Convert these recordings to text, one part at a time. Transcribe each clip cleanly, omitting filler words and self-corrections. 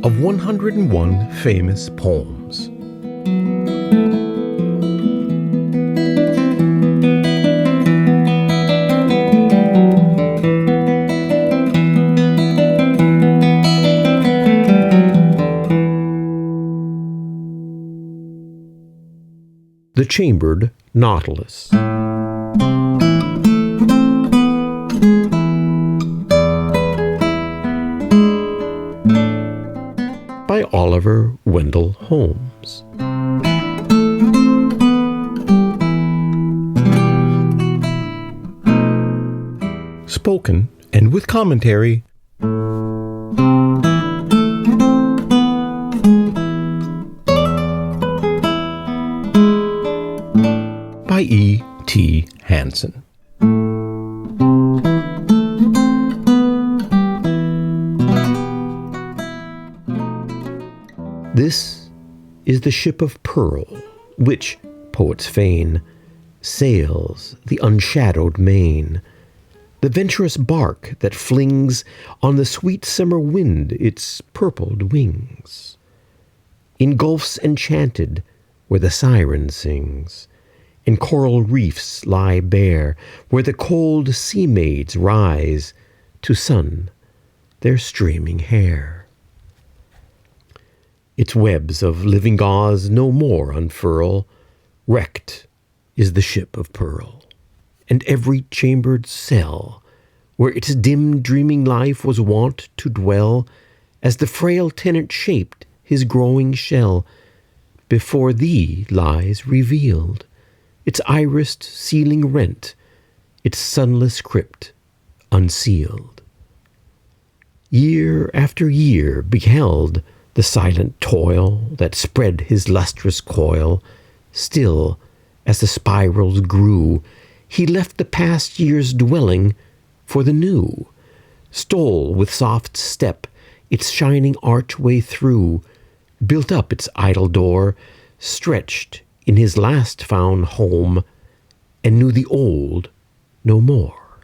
of 101 famous poems. The Chambered Nautilus. By Oliver Wendell Holmes. Spoken and with commentary by E. T. Hansen. This is the ship of pearl, which, poets feign, sails the unshadowed main, the venturous bark that flings on the sweet summer wind its purpled wings. In gulfs enchanted, where the siren sings, and coral reefs lie bare, where the cold sea maids rise to sun their streaming hair. Its webs of living gauze no more unfurl, wrecked is the ship of pearl, and every chambered cell, where its dim dreaming life was wont to dwell, as the frail tenant shaped his growing shell, before thee lies revealed, its irised ceiling rent, its sunless crypt unsealed. Year after year beheld the silent toil that spread his lustrous coil. Still, as the spirals grew, he left the past year's dwelling for the new, stole with soft step its shining archway through, built up its idle door, stretched in his last found home, and knew the old no more.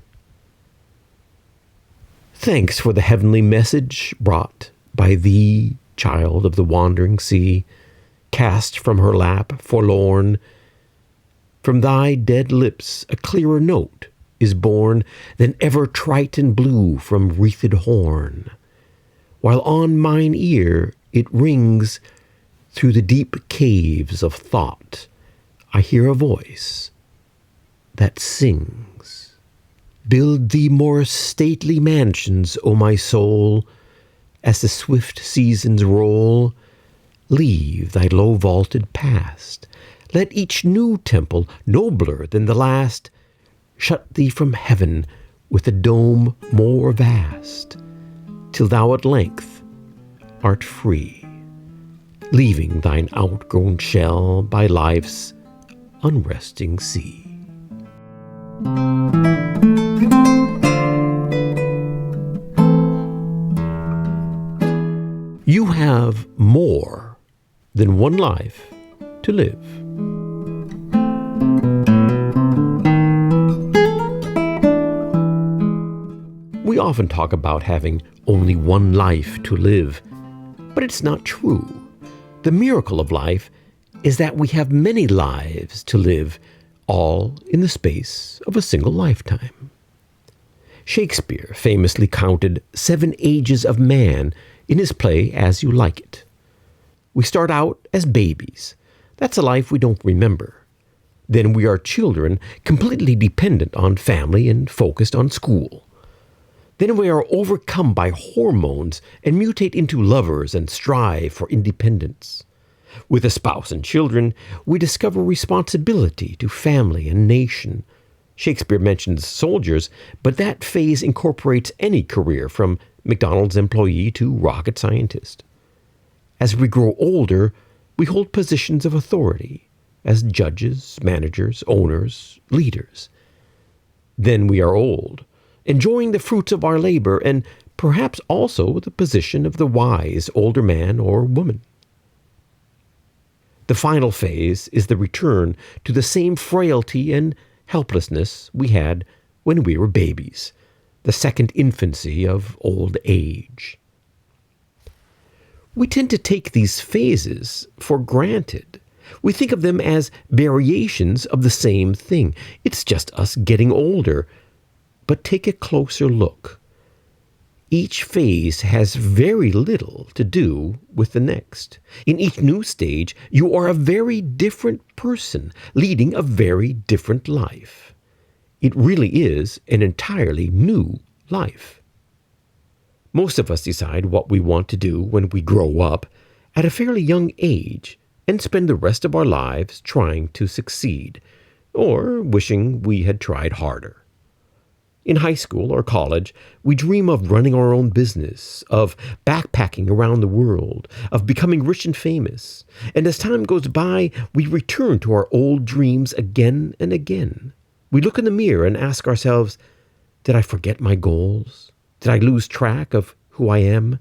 Thanks for the heavenly message brought by thee, child of the wandering sea, cast from her lap forlorn. From thy dead lips a clearer note is born than ever Triton blew from wreathed horn, while on mine ear it rings through the deep caves of thought. I hear a voice that sings. Build thee more stately mansions, O my soul, as the swift seasons roll. Leave thy low-vaulted past. Let each new temple, nobler than the last, shut thee from heaven with a dome more vast, till thou at length art free, leaving thine outgrown shell by life's unresting sea. You have more than one life to live. We often talk about having only one life to live, but it's not true. The miracle of life is that we have many lives to live, all in the space of a single lifetime. Shakespeare famously counted 7 ages of man in his play As You Like It. We start out as babies. That's a life we don't remember. Then we are children, completely dependent on family and focused on school. Then we are overcome by hormones and mutate into lovers and strive for independence. With a spouse and children, we discover responsibility to family and nation. Shakespeare mentions soldiers, but that phase incorporates any career from McDonald's employee to rocket scientist. As we grow older, we hold positions of authority as judges, managers, owners, leaders. Then we are old, enjoying the fruits of our labor and perhaps also the position of the wise older man or woman. The final phase is the return to the same frailty and helplessness we had when we were babies, the second infancy of old age. We tend to take these phases for granted. We think of them as variations of the same thing. It's just us getting older. But take a closer look. Each phase has very little to do with the next. In each new stage, you are a very different person, leading a very different life. It really is an entirely new life. Most of us decide what we want to do when we grow up at a fairly young age and spend the rest of our lives trying to succeed, or wishing we had tried harder. In high school or college, we dream of running our own business, of backpacking around the world, of becoming rich and famous. And as time goes by, we return to our old dreams again and again. We look in the mirror and ask ourselves, did I forget my goals? Did I lose track of who I am?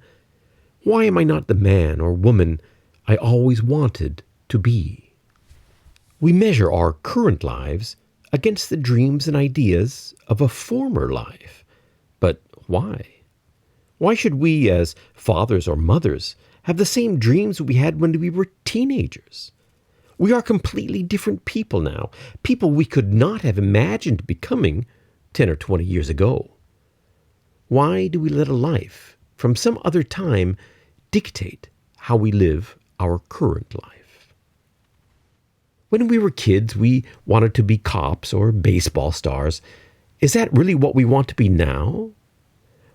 Why am I not the man or woman I always wanted to be? We measure our current lives against the dreams and ideas of a former life. But why? Why should we, as fathers or mothers, have the same dreams we had when we were teenagers? We are completely different people now, people we could not have imagined becoming 10 or 20 years ago. Why do we let a life from some other time dictate how we live our current life? When we were kids, we wanted to be cops or baseball stars. Is that really what we want to be now?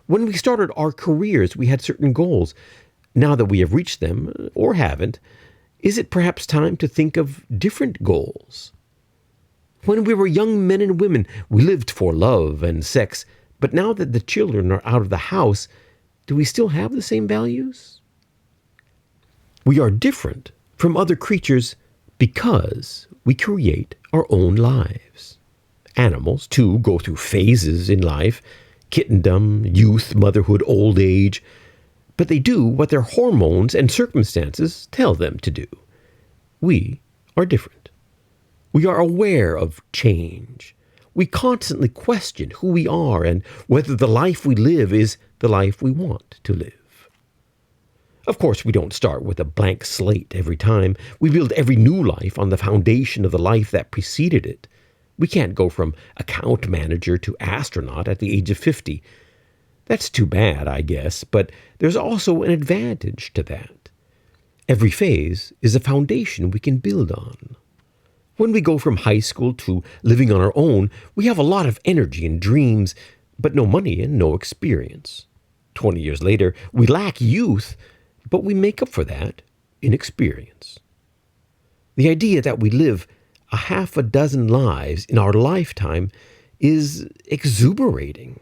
When we started our careers, we had certain goals. Now that we have reached them, or haven't, is it perhaps time to think of different goals? When we were young men and women, we lived for love and sex, but now that the children are out of the house, do we still have the same values? We are different from other creatures because we create our own lives. Animals, too, go through phases in life, kittendom, youth, motherhood, old age, but they do what their hormones and circumstances tell them to do. We are different. We are aware of change. We constantly question who we are and whether the life we live is the life we want to live. Of course, we don't start with a blank slate every time. We build every new life on the foundation of the life that preceded it. We can't go from account manager to astronaut at the age of 50. That's too bad, I guess, but there's also an advantage to that. Every phase is a foundation we can build on. When we go from high school to living on our own, we have a lot of energy and dreams, but no money and no experience. 20 years later, we lack youth, but we make up for that in experience. The idea that we live a half a dozen lives in our lifetime is exuberating.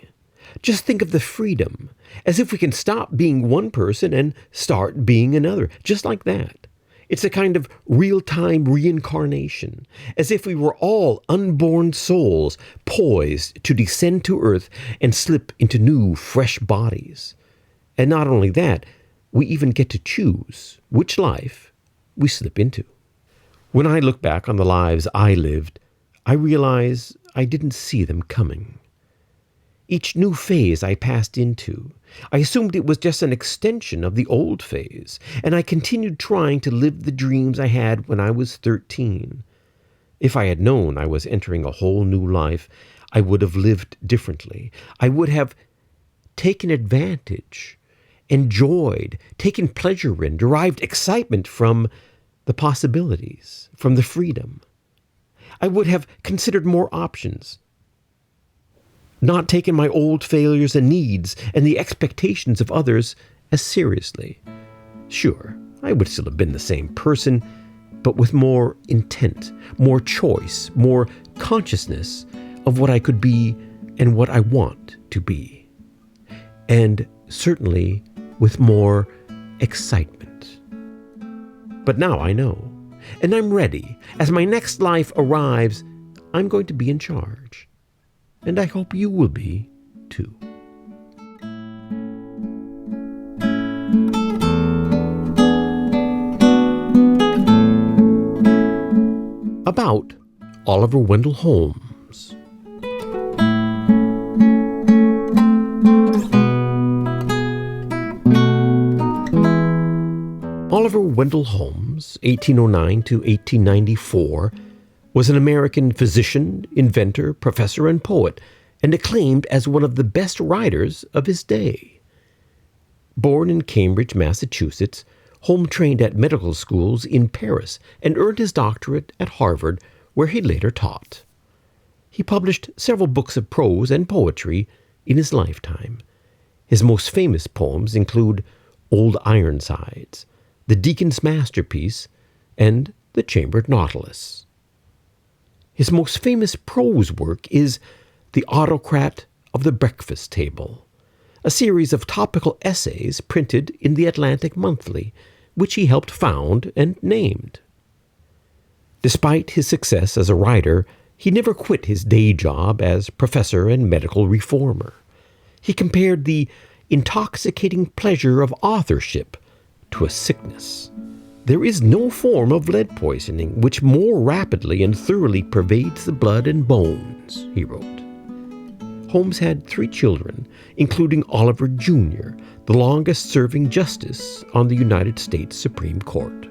Just think of the freedom, as if we can stop being one person and start being another, just like that. It's a kind of real-time reincarnation, as if we were all unborn souls poised to descend to earth and slip into new, fresh bodies. And not only that, we even get to choose which life we slip into. When I look back on the lives I lived, I realize I didn't see them coming. Each new phase I passed into, I assumed it was just an extension of the old phase, and I continued trying to live the dreams I had when I was 13. If I had known I was entering a whole new life, I would have lived differently. I would have taken advantage, enjoyed, taken pleasure in, derived excitement from the possibilities, from the freedom. I would have considered more options, not taken my old failures and needs and the expectations of others as seriously. Sure, I would still have been the same person, but with more intent, more choice, more consciousness of what I could be and what I want to be. And certainly with more excitement. But now I know, and I'm ready. As my next life arrives, I'm going to be in charge. And I hope you will be, too. About Oliver Wendell Holmes. Oliver Wendell Holmes, 1809 to 1894, was an American physician, inventor, professor, and poet, and acclaimed as one of the best writers of his day. Born in Cambridge, Massachusetts, Holmes trained at medical schools in Paris and earned his doctorate at Harvard, where he later taught. He published several books of prose and poetry in his lifetime. His most famous poems include Old Ironsides, The Deacon's Masterpiece, and The Chambered Nautilus. His most famous prose work is The Autocrat of the Breakfast Table, a series of topical essays printed in the Atlantic Monthly, which he helped found and named. Despite his success as a writer, he never quit his day job as professor and medical reformer. He compared the intoxicating pleasure of authorship to a sickness. There is no form of lead poisoning which more rapidly and thoroughly pervades the blood and bones, he wrote. Holmes had 3 children, including Oliver Jr., the longest-serving justice on the United States Supreme Court.